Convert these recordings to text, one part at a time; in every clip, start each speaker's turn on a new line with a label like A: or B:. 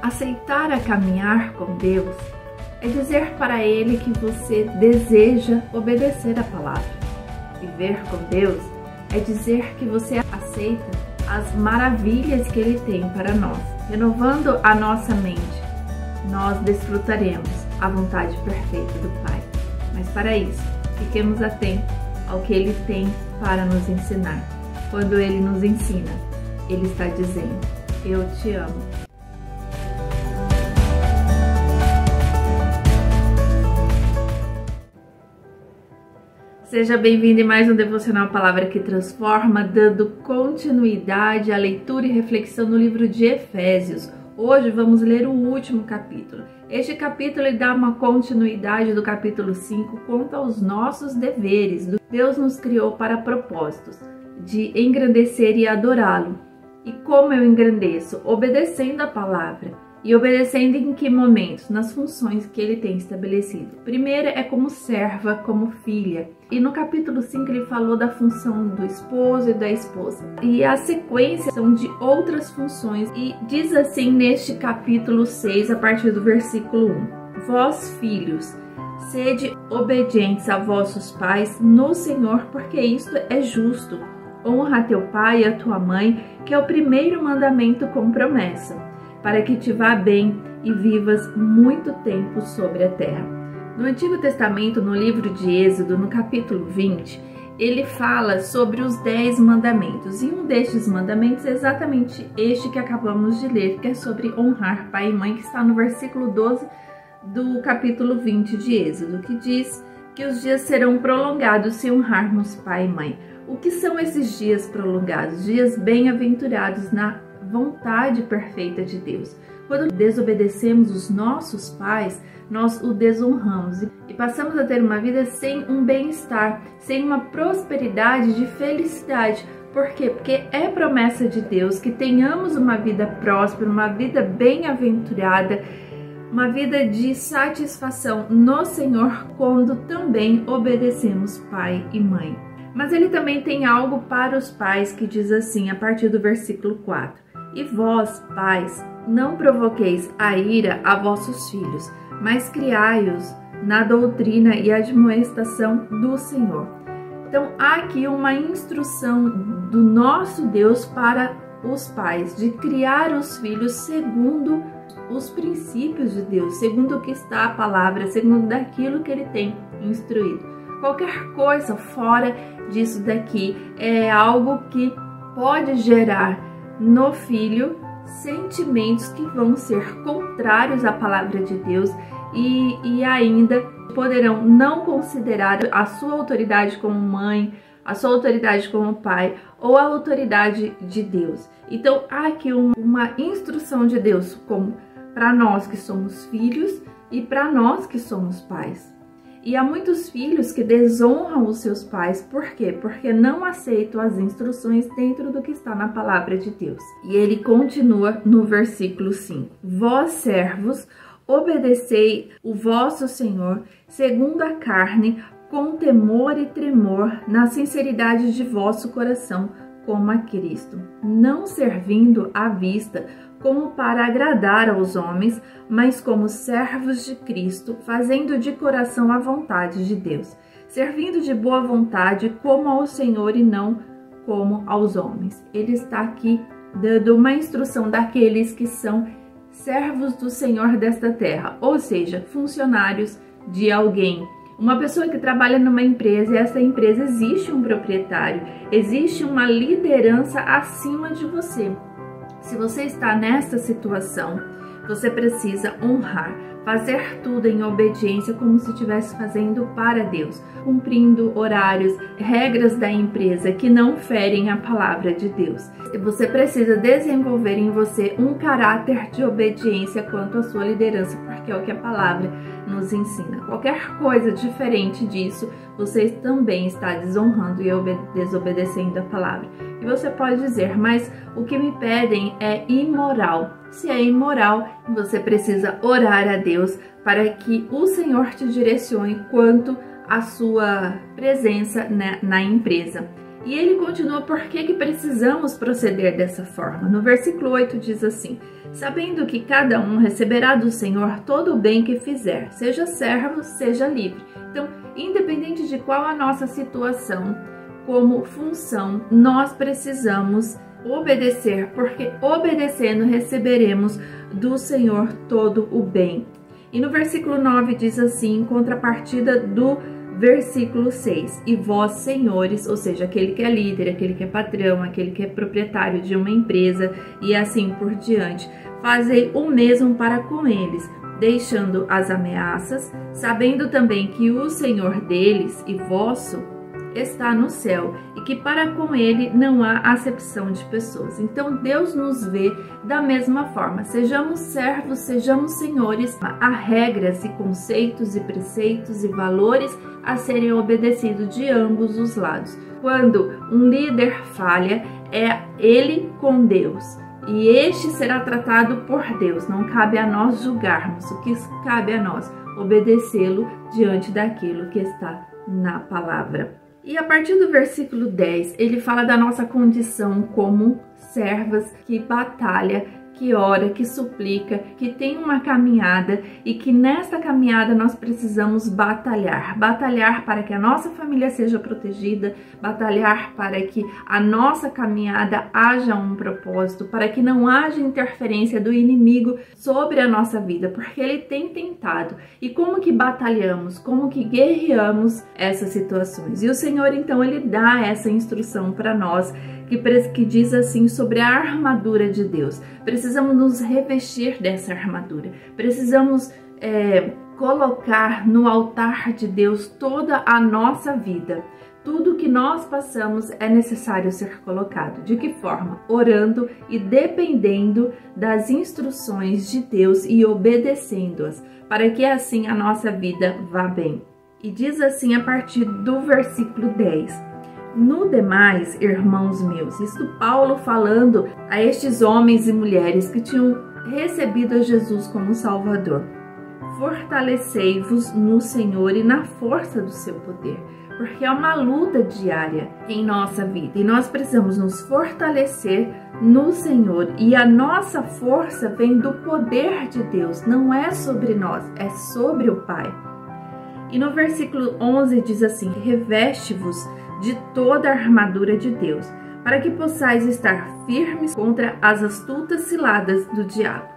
A: Aceitar a caminhar com Deus é dizer para Ele que você deseja obedecer a palavra. Viver com Deus é dizer que você aceita as maravilhas que Ele tem para nós. Renovando a nossa mente, nós desfrutaremos a vontade perfeita do Pai. Mas para isso, fiquemos atentos ao que Ele tem para nos ensinar. Quando Ele nos ensina, Ele está dizendo: eu te amo. Seja bem-vindo em mais um Devocional Palavra que Transforma, dando continuidade à leitura e reflexão no livro de Efésios. Hoje vamos ler o último capítulo. Este capítulo ele dá uma continuidade do capítulo 5 quanto aos nossos deveres. Deus nos criou para propósitos de engrandecer e adorá-lo. E como eu engrandeço? Obedecendo a palavra. E obedecendo em que momentos? Nas funções que ele tem estabelecido. Primeiro é como serva, como filha. E no capítulo 5 ele falou da função do esposo e da esposa. E a sequência são de outras funções. E diz assim neste capítulo 6, a partir do versículo 1. Vós, filhos, sede obedientes a vossos pais no Senhor, porque isto é justo. Honra a teu pai e a tua mãe, que é o primeiro mandamento com promessa, para que te vá bem e vivas muito tempo sobre a terra. No Antigo Testamento, no livro de Êxodo, no capítulo 20, ele fala sobre os 10 mandamentos. E um destes mandamentos é exatamente este que acabamos de ler, que é sobre honrar pai e mãe, que está no versículo 12 do capítulo 20 de Êxodo, que diz que os dias serão prolongados se honrarmos pai e mãe. O que são esses dias prolongados? Dias bem-aventurados na vontade perfeita de Deus. Quando desobedecemos os nossos pais, nós o desonramos e passamos a ter uma vida sem um bem-estar, sem uma prosperidade de felicidade. Por quê? Porque é promessa de Deus que tenhamos uma vida próspera, uma vida bem-aventurada, uma vida de satisfação no Senhor quando também obedecemos pai e mãe. Mas ele também tem algo para os pais que diz assim, a partir do versículo 4. E vós, pais, não provoqueis a ira a vossos filhos, mas criai-os na doutrina e admoestação do Senhor. Então, há aqui uma instrução do nosso Deus para os pais, de criar os filhos segundo os princípios de Deus, segundo o que está a palavra, segundo daquilo que ele tem instruído. Qualquer coisa fora disso daqui é algo que pode gerar no filho sentimentos que vão ser contrários à palavra de Deus e ainda poderão não considerar a sua autoridade como mãe, a sua autoridade como pai ou a autoridade de Deus. Então há aqui uma instrução de Deus como para nós que somos filhos e para nós que somos pais. E há muitos filhos que desonram os seus pais. Por quê? Porque não aceitam as instruções dentro do que está na palavra de Deus. E ele continua no versículo 5. Vós, servos, obedecei o vosso Senhor segundo a carne, com temor e tremor, na sinceridade de vosso coração, como a Cristo, não servindo à vista, como para agradar aos homens, mas como servos de Cristo, fazendo de coração a vontade de Deus, servindo de boa vontade como ao Senhor e não como aos homens. Ele está aqui dando uma instrução daqueles que são servos do Senhor desta terra, ou seja, funcionários de alguém. Uma pessoa que trabalha numa empresa e essa empresa existe um proprietário, existe uma liderança acima de você. Se você está nesta situação, você precisa honrar, fazer tudo em obediência como se estivesse fazendo para Deus, cumprindo horários, regras da empresa que não ferem a palavra de Deus. Você precisa desenvolver em você um caráter de obediência quanto à sua liderança, porque é o que a palavra nos ensina. Qualquer coisa diferente disso, você também está desonrando e desobedecendo a palavra. E você pode dizer, mas o que me pedem é imoral. Se é imoral, você precisa orar a Deus para que o Senhor te direcione quanto à sua presença na empresa. E ele continua por que precisamos proceder dessa forma. No versículo 8 diz assim: sabendo que cada um receberá do Senhor todo o bem que fizer, seja servo, seja livre. Então, independente de qual a nossa situação, como função, nós precisamos obedecer, porque obedecendo receberemos do Senhor todo o bem. E no versículo 9 diz assim, em contrapartida do versículo 6, e vós, senhores, ou seja, aquele que é líder, aquele que é patrão, aquele que é proprietário de uma empresa e assim por diante, fazei o mesmo para com eles, deixando as ameaças, sabendo também que o Senhor deles e vosso está no céu e que para com ele não há acepção de pessoas. Então Deus nos vê da mesma forma, sejamos servos, sejamos senhores, há regras e conceitos e preceitos e valores a serem obedecidos de ambos os lados. Quando um líder falha, é ele com Deus. E este será tratado por Deus. Não cabe a nós julgarmos, o que cabe a nós obedecê-lo diante daquilo que está na palavra. E a partir do versículo 10, ele fala da nossa condição como servas que batalha, que ora, que suplica, que tem uma caminhada e que nessa caminhada nós precisamos batalhar. Batalhar para que a nossa família seja protegida, batalhar para que a nossa caminhada haja um propósito, para que não haja interferência do inimigo sobre a nossa vida, porque ele tem tentado. E como que batalhamos, como que guerreamos essas situações? E o Senhor, então, ele dá essa instrução para nós, que diz assim sobre a armadura de Deus. Precisamos nos revestir dessa armadura. Precisamos colocar no altar de Deus toda a nossa vida. Tudo que nós passamos é necessário ser colocado. De que forma? Orando e dependendo das instruções de Deus e obedecendo-as, para que assim a nossa vida vá bem. E diz assim a partir do versículo 10. No demais, irmãos meus, isto Paulo falando a estes homens e mulheres que tinham recebido a Jesus como Salvador. Fortalecei-vos no Senhor e na força do seu poder, porque é uma luta diária em nossa vida e nós precisamos nos fortalecer no Senhor, e a nossa força vem do poder de Deus, não é sobre nós, é sobre o Pai. E no versículo 11 diz assim: reveste-vos de toda a armadura de Deus, para que possais estar firmes contra as astutas ciladas do diabo.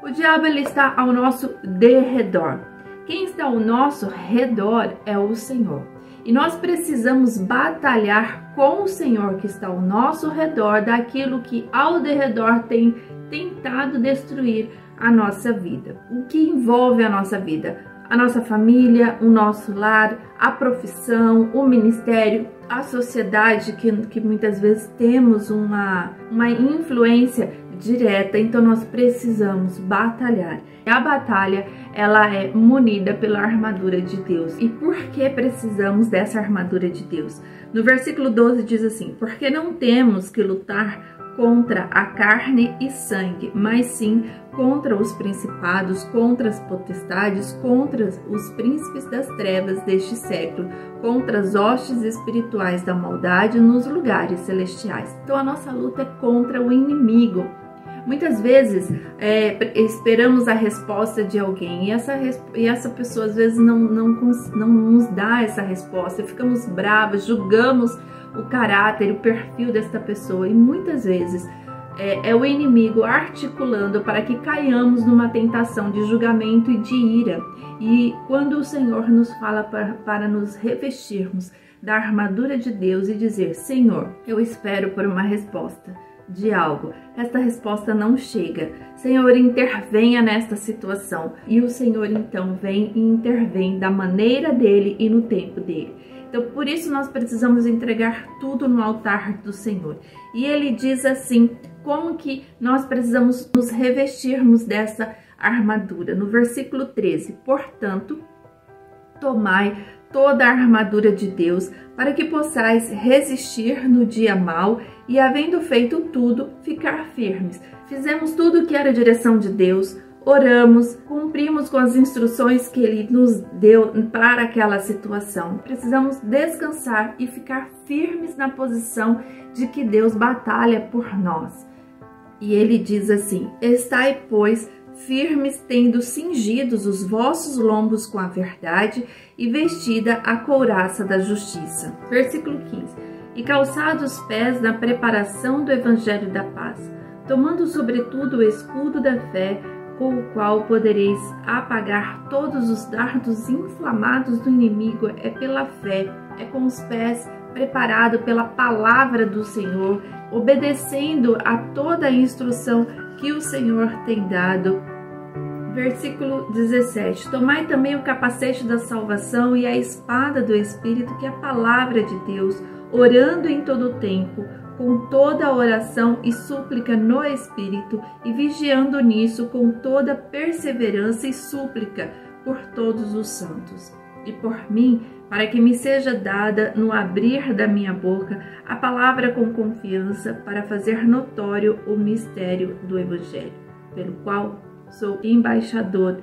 A: O diabo, ele está ao nosso derredor. Quem está ao nosso redor é o Senhor. E nós precisamos batalhar com o Senhor que está ao nosso redor, daquilo que ao derredor tem tentado destruir a nossa vida. O que envolve a nossa vida? A nossa família, o nosso lar, a profissão, o ministério, a sociedade, que muitas vezes temos uma influência direta, então nós precisamos batalhar. A batalha, ela é munida pela armadura de Deus. E por que precisamos dessa armadura de Deus? No versículo 12 diz assim: porque não temos que lutar contra a carne e sangue, mas sim contra os principados, contra as potestades, contra os príncipes das trevas deste século, contra as hostes espirituais da maldade nos lugares celestiais. Então a nossa luta é contra o inimigo. Muitas vezes esperamos a resposta de alguém e essa pessoa às vezes não nos dá essa resposta, ficamos bravos, julgamos o caráter, o perfil desta pessoa, e muitas vezes é o inimigo articulando para que caiamos numa tentação de julgamento e de ira. E quando o Senhor nos fala para nos revestirmos da armadura de Deus e dizer: Senhor, eu espero por uma resposta de algo, esta resposta não chega, Senhor, intervenha nesta situação. E o Senhor então vem e intervém da maneira dele e no tempo dele. Então, por isso nós precisamos entregar tudo no altar do Senhor. E ele diz assim, como que nós precisamos nos revestirmos dessa armadura. No versículo 13, portanto, tomai toda a armadura de Deus, para que possais resistir no dia mau e, havendo feito tudo, ficar firmes. Fizemos tudo o que era a direção de Deus, oramos, cumprimos com as instruções que Ele nos deu para aquela situação. Precisamos descansar e ficar firmes na posição de que Deus batalha por nós. E Ele diz assim: estai, pois, firmes, tendo cingidos os vossos lombos com a verdade e vestida a couraça da justiça. Versículo 15. E calçados os pés na preparação do evangelho da paz, tomando sobretudo o escudo da fé, com o qual podereis apagar todos os dardos inflamados do inimigo. É pela fé, é com os pés preparados pela palavra do Senhor, obedecendo a toda a instrução que o Senhor tem dado. Versículo 17. Tomai também o capacete da salvação e a espada do Espírito, que é a palavra de Deus, orando em todo o tempo, com toda a oração e súplica no Espírito, e vigiando nisso com toda perseverança e súplica por todos os santos. E por mim, para que me seja dada no abrir da minha boca a palavra com confiança, para fazer notório o mistério do Evangelho, pelo qual sou embaixador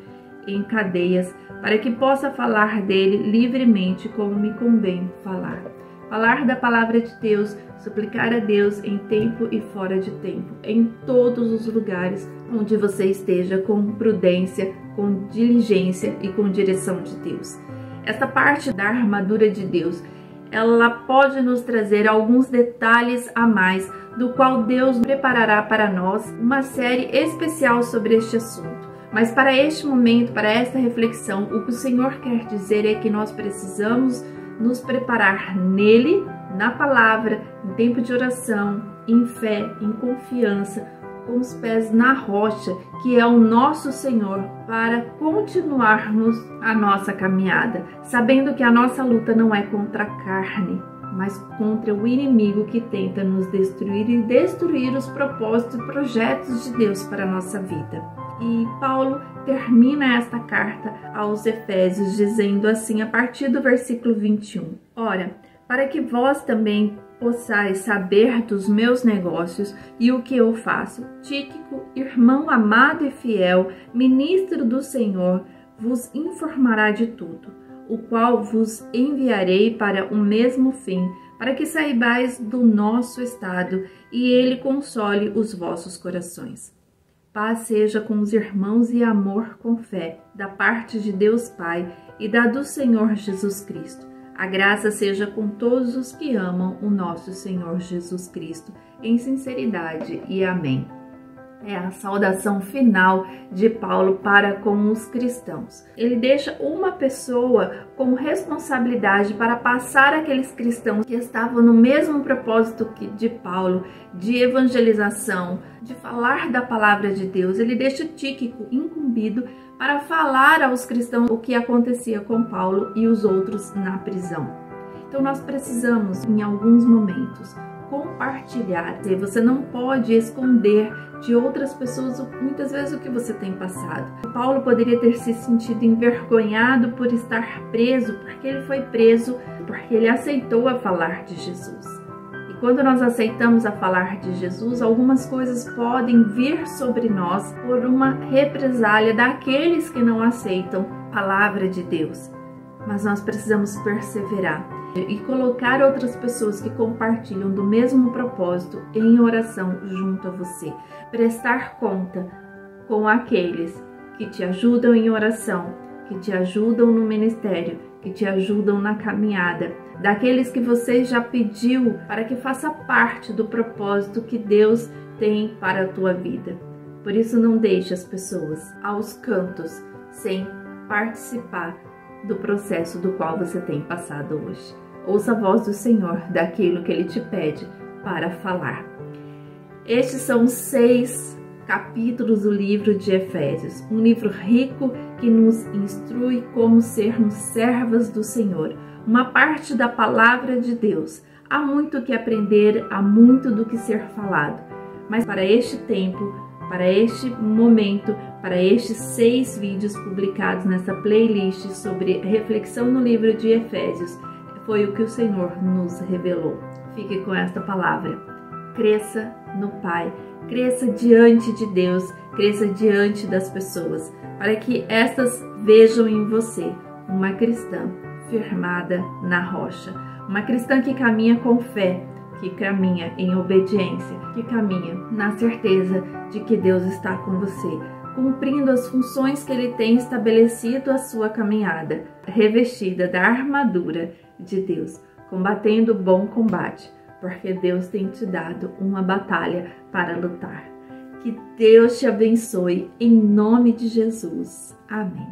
A: em cadeias, para que possa falar dele livremente como me convém falar. Falar da palavra de Deus, suplicar a Deus em tempo e fora de tempo, em todos os lugares onde você esteja, com prudência, com diligência e com direção de Deus. Esta parte da armadura de Deus, ela pode nos trazer alguns detalhes a mais, do qual Deus preparará para nós uma série especial sobre este assunto. Mas para este momento, para esta reflexão, o que o Senhor quer dizer é que nós precisamos nos preparar nele, na palavra, em tempo de oração, em fé, em confiança, com os pés na rocha, que é o nosso Senhor, para continuarmos a nossa caminhada, sabendo que a nossa luta não é contra a carne, mas contra o inimigo que tenta nos destruir e destruir os propósitos e projetos de Deus para a nossa vida. E Paulo termina esta carta aos Efésios dizendo assim, a partir do versículo 21. Ora, para que vós também possais saber dos meus negócios e o que eu faço, Tíquico, irmão amado e fiel, ministro do Senhor, vos informará de tudo, o qual vos enviarei para o mesmo fim, para que saibais do nosso estado e ele console os vossos corações. Paz seja com os irmãos e amor com fé, da parte de Deus Pai e da do Senhor Jesus Cristo. A graça seja com todos os que amam o nosso Senhor Jesus Cristo, em sinceridade e amém. É a saudação final de Paulo para com os cristãos. Ele deixa uma pessoa com responsabilidade para passar aqueles cristãos que estavam no mesmo propósito que de Paulo, de evangelização, de falar da palavra de Deus. Ele deixa Tíquico incumbido para falar aos cristãos o que acontecia com Paulo e os outros na prisão. Então nós precisamos, em alguns momentos, compartilhar. Você não pode esconder de outras pessoas muitas vezes o que você tem passado. Paulo poderia ter se sentido envergonhado por estar preso, porque ele foi preso porque ele aceitou a falar de Jesus. E quando nós aceitamos a falar de Jesus, algumas coisas podem vir sobre nós por uma represália daqueles que não aceitam a palavra de Deus. Mas nós precisamos perseverar e colocar outras pessoas que compartilham do mesmo propósito em oração junto a você. Prestar conta com aqueles que te ajudam em oração, que te ajudam no ministério, que te ajudam na caminhada, daqueles que você já pediu para que faça parte do propósito que Deus tem para a tua vida. Por isso não deixe as pessoas aos cantos sem participar do processo do qual você tem passado hoje. Ouça a voz do Senhor daquilo que Ele te pede para falar. Estes são 6 capítulos do livro de Efésios, um livro rico que nos instrui como sermos servas do Senhor, uma parte da palavra de Deus. Há muito que aprender, há muito do que ser falado, mas para este tempo, para este momento, para estes 6 vídeos publicados nessa playlist sobre reflexão no livro de Efésios, foi o que o Senhor nos revelou. Fique com esta palavra. Cresça no Pai, cresça diante de Deus, cresça diante das pessoas, para que estas vejam em você uma cristã firmada na rocha, uma cristã que caminha com fé, que caminha em obediência, que caminha na certeza de que Deus está com você, cumprindo as funções que Ele tem estabelecido a sua caminhada, revestida da armadura de Deus, combatendo o bom combate, porque Deus tem te dado uma batalha para lutar. Que Deus te abençoe em nome de Jesus. Amém.